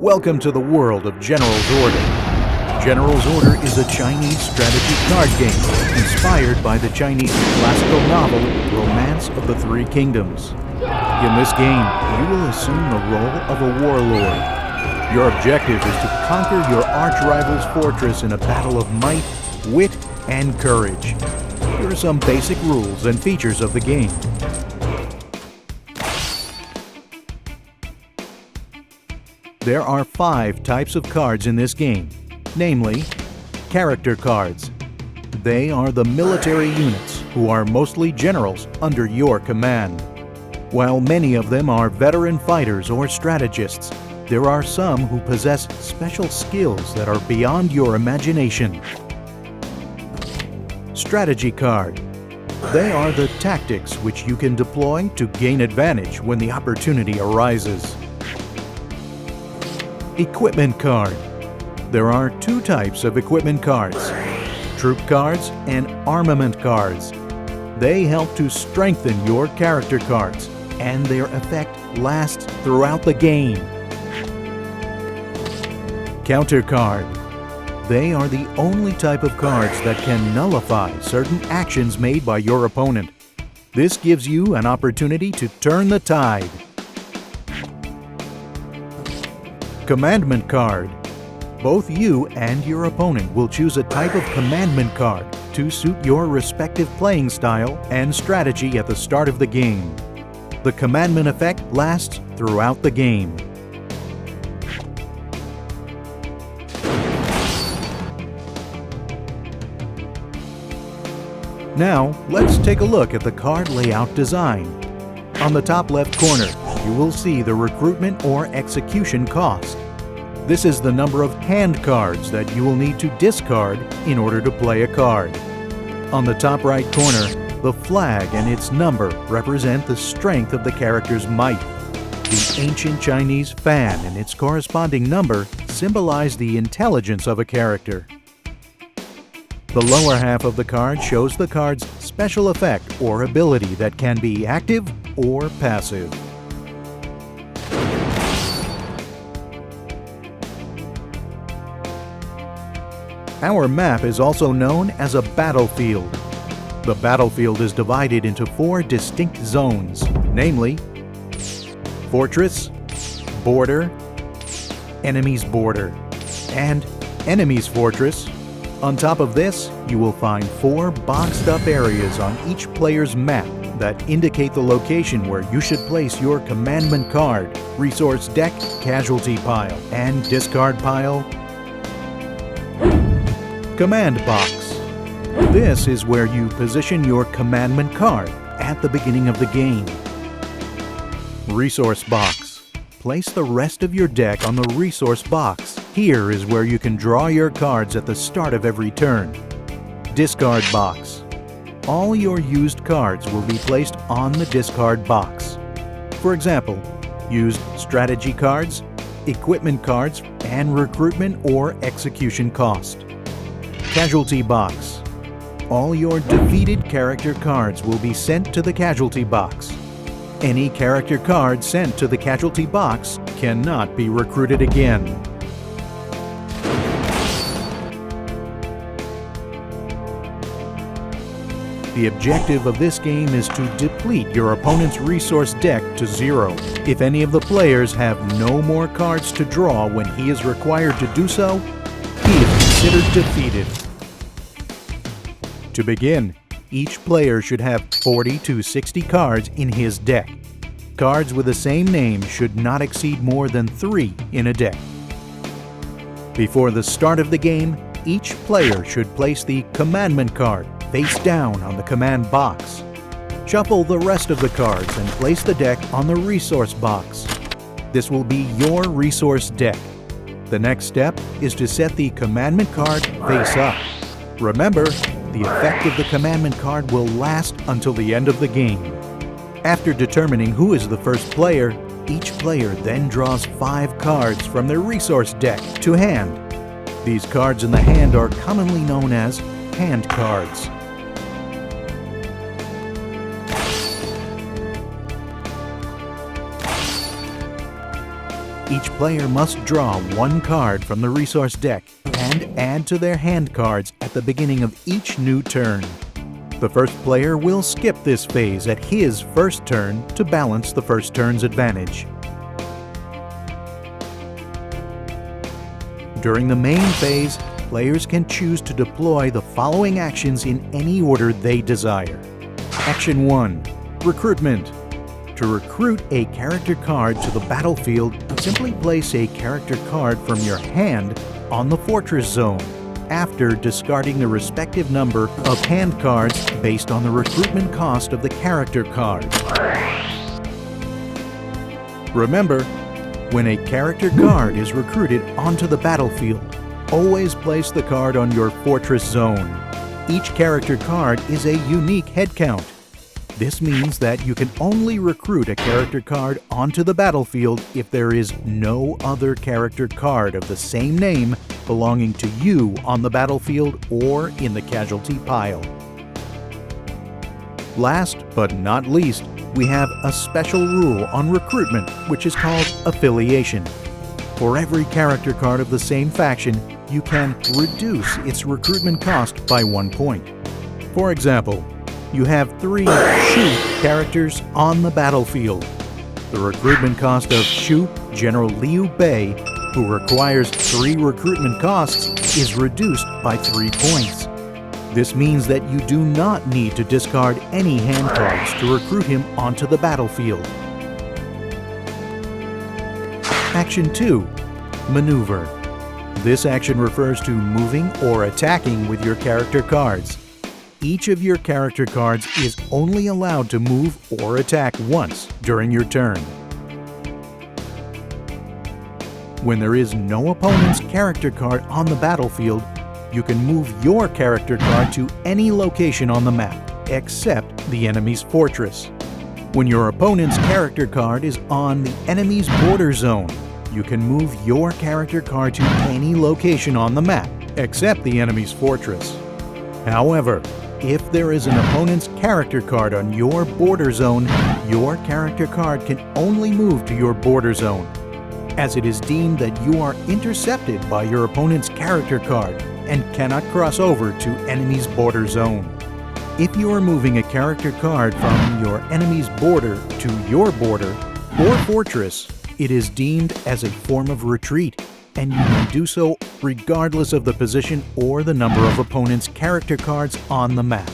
Welcome to the world of General's Order. General's Order is a Chinese strategy card game inspired by the Chinese classical novel Romance of the Three Kingdoms. In this game, you will assume the role of a warlord. Your objective is to conquer your arch-rival's fortress in a battle of might, wit, and courage. Here are some basic rules and features of the game. There are 5 types of cards in this game, namely, character cards. They are the military units who are mostly generals under your command. While many of them are veteran fighters or strategists, there are some who possess special skills that are beyond your imagination. Strategy card. They are the tactics which you can deploy to gain advantage when the opportunity arises. Equipment card. There are 2 types of equipment cards, troop cards and armament cards. They help to strengthen your character cards, and their effect lasts throughout the game. Counter card. They are the only type of cards that can nullify certain actions made by your opponent. This gives you an opportunity to turn the tide. Commandment card. Both you and your opponent will choose a type of commandment card to suit your respective playing style and strategy at the start of the game. The commandment effect lasts throughout the game. Now, let's take a look at the card layout design. On the top left corner, you will see the recruitment or execution cost. This is the number of hand cards that you will need to discard in order to play a card. On the top right corner, the flag and its number represent the strength of the character's might. The ancient Chinese fan and its corresponding number symbolize the intelligence of a character. The lower half of the card shows the card's special effect or ability that can be active or passive. Our map is also known as a battlefield. The battlefield is divided into 4 distinct zones, namely Fortress, Border, Enemy's Border, and Enemy's Fortress. On top of this, you will find 4 boxed-up areas on each player's map that indicate the location where you should place your commandment card, resource deck, casualty pile, and discard pile. Command box. This is where you position your commandment card at the beginning of the game. Resource box. Place the rest of your deck on the resource box. Here is where you can draw your cards at the start of every turn. Discard box. All your used cards will be placed on the discard box. For example, used strategy cards, equipment cards, and recruitment or execution cost. Casualty box. All your defeated character cards will be sent to the casualty box. Any character card sent to the casualty box cannot be recruited again. The objective of this game is to deplete your opponent's resource deck to 0. If any of the players have no more cards to draw when he is required to do so, he is considered defeated. To begin, each player should have 40 to 60 cards in his deck. Cards with the same name should not exceed more than 3 in a deck. Before the start of the game, each player should place the commandment card face down on the command box. Shuffle the rest of the cards and place the deck on the resource box. This will be your resource deck. The next step is to set the commandment card face up. Remember, the effect of the commandment card will last until the end of the game. After determining who is the first player, each player then draws 5 cards from their resource deck to hand. These cards in the hand are commonly known as hand cards. Each player must draw one card from the resource deck and add to their hand cards at the beginning of each new turn. The first player will skip this phase at his first turn to balance the first turn's advantage. During the main phase, players can choose to deploy the following actions in any order they desire. Action 1. Recruitment. To recruit a character card to the battlefield, simply place a character card from your hand on the fortress zone, after discarding the respective number of hand cards based on the recruitment cost of the character card. Remember, when a character card is recruited onto the battlefield, always place the card on your fortress zone. Each character card is a unique head count. This means that you can only recruit a character card onto the battlefield if there is no other character card of the same name belonging to you on the battlefield or in the casualty pile. Last but not least, we have a special rule on recruitment, which is called affiliation. For every character card of the same faction, you can reduce its recruitment cost by 1 point. For example, you have 3 Shu characters on the battlefield. The recruitment cost of Shu General Liu Bei, who requires 3 recruitment costs, is reduced by 3 points. This means that you do not need to discard any hand cards to recruit him onto the battlefield. Action 2. Maneuver. This action refers to moving or attacking with your character cards. Each of your character cards is only allowed to move or attack once during your turn. When there is no opponent's character card on the battlefield, you can move your character card to any location on the map, except the enemy's fortress. When your opponent's character card is on the enemy's border zone, you can move your character card to any location on the map, except the enemy's fortress. However, if there is an opponent's character card on your border zone, your character card can only move to your border zone, as it is deemed that you are intercepted by your opponent's character card and cannot cross over to enemy's border zone. If you are moving a character card from your enemy's border to your border or fortress, it is deemed as a form of retreat, and you may do so regardless of the position or the number of opponent's character cards on the map.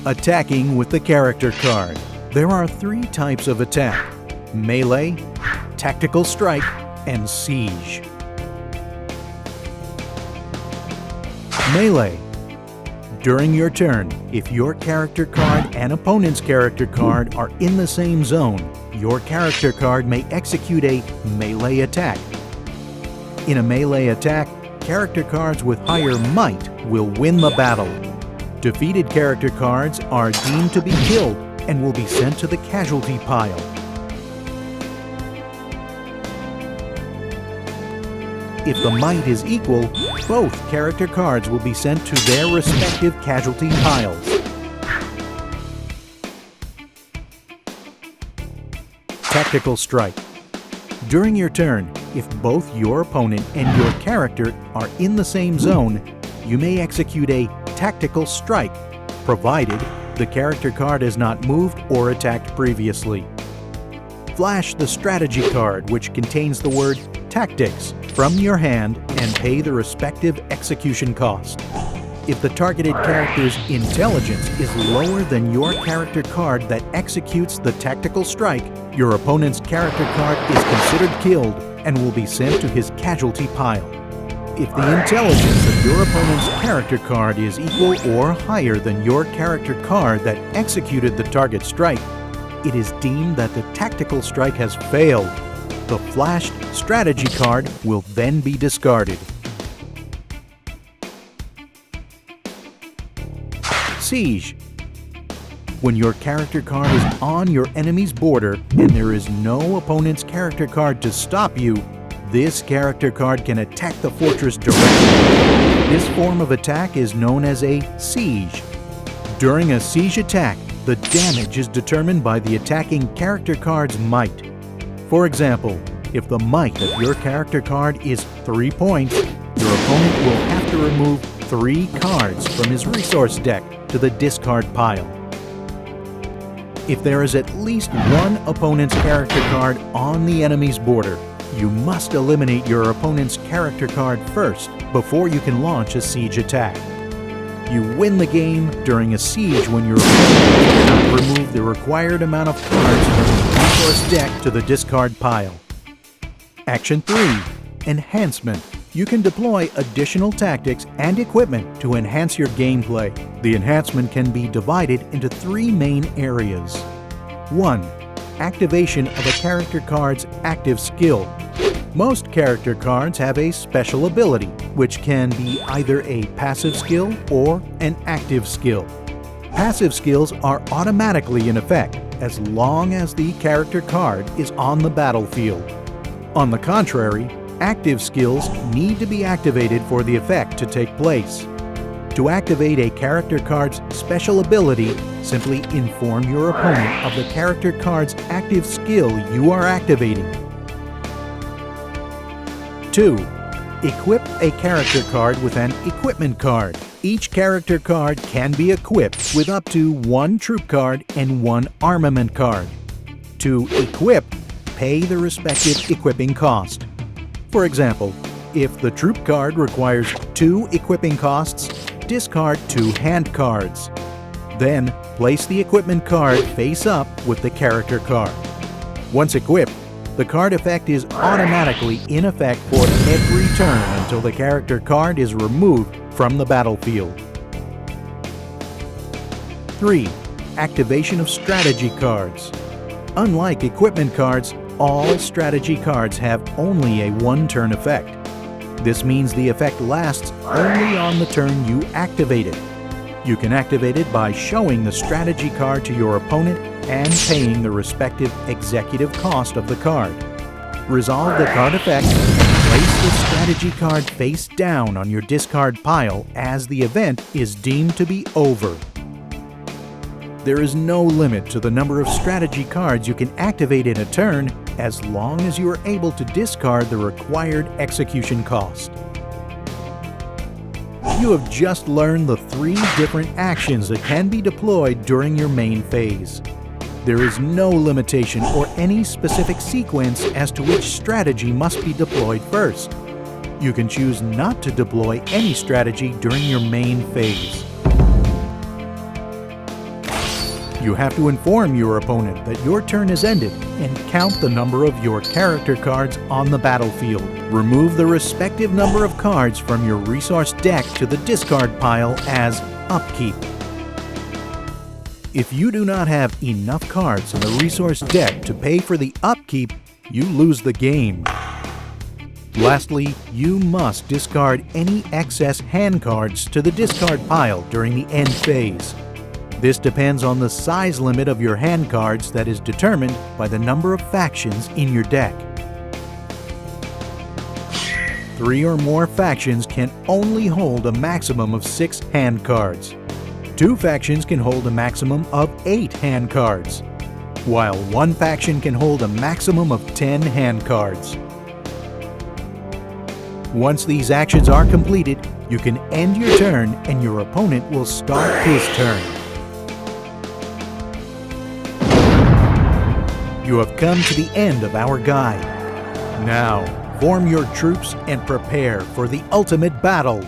Attacking with the character card. There are 3 types of attack: melee, tactical strike, and siege. Melee. During your turn, if your character card and opponent's character card are in the same zone, your character card may execute a melee attack. In a melee attack, character cards with higher might will win the battle. Defeated character cards are deemed to be killed and will be sent to the casualty pile. If the might is equal, both character cards will be sent to their respective casualty piles. Tactical strike. During your turn, if both your opponent and your character are in the same zone, you may execute a tactical strike, provided the character card has not moved or attacked previously. Flash the strategy card, which contains the word tactics, from your hand and pay the respective execution cost. If the targeted character's intelligence is lower than your character card that executes the tactical strike, your opponent's character card is considered killed and will be sent to his casualty pile. If the intelligence of your opponent's character card is equal or higher than your character card that executed the target strike, it is deemed that the tactical strike has failed. The flashed strategy card will then be discarded. Siege. When your character card is on your enemy's border and there is no opponent's character card to stop you, this character card can attack the fortress directly. This form of attack is known as a siege. During a siege attack, the damage is determined by the attacking character card's might. For example, if the might of your character card is 3 points, your opponent will have to remove 3 cards from his resource deck to the discard pile. If there is at least one opponent's character card on the enemy's border, you must eliminate your opponent's character card first before you can launch a siege attack. You win the game during a siege when your opponent cannot remove the required amount of cards from the resource deck to the discard pile. Action 3. Enhancement. You can deploy additional tactics and equipment to enhance your gameplay. The enhancement can be divided into 3 main areas. 1. Activation of a character card's active skill. Most character cards have a special ability, which can be either a passive skill or an active skill. Passive skills are automatically in effect as long as the character card is on the battlefield. On the contrary, active skills need to be activated for the effect to take place. To activate a character card's special ability, simply inform your opponent of the character card's active skill you are activating. 2. Equip a character card with an equipment card. Each character card can be equipped with up to 1 troop card and 1 armament card. To equip, pay the respective equipping cost. For example, if the troop card requires 2 equipping costs, discard 2 hand cards. Then, place the equipment card face up with the character card. Once equipped, the card effect is automatically in effect for every turn until the character card is removed from the battlefield. 3. Activation of strategy cards. Unlike equipment cards, all strategy cards have only a 1-turn effect. This means the effect lasts only on the turn you activate it. You can activate it by showing the strategy card to your opponent and paying the respective executive cost of the card. Resolve the card effect and place the strategy card face down on your discard pile as the event is deemed to be over. There is no limit to the number of strategy cards you can activate in a turn as long as you are able to discard the required execution cost. You have just learned the 3 different actions that can be deployed during your main phase. There is no limitation or any specific sequence as to which strategy must be deployed first. You can choose not to deploy any strategy during your main phase. You have to inform your opponent that your turn has ended and count the number of your character cards on the battlefield. Remove the respective number of cards from your resource deck to the discard pile as upkeep. If you do not have enough cards in the resource deck to pay for the upkeep, you lose the game. Lastly, you must discard any excess hand cards to the discard pile during the end phase. This depends on the size limit of your hand cards that is determined by the number of factions in your deck. 3 or more factions can only hold a maximum of 6 hand cards. 2 factions can hold a maximum of 8 hand cards, while 1 faction can hold a maximum of 10 hand cards. Once these actions are completed, you can end your turn and your opponent will start his turn. You have come to the end of our guide. Now, form your troops and prepare for the ultimate battle.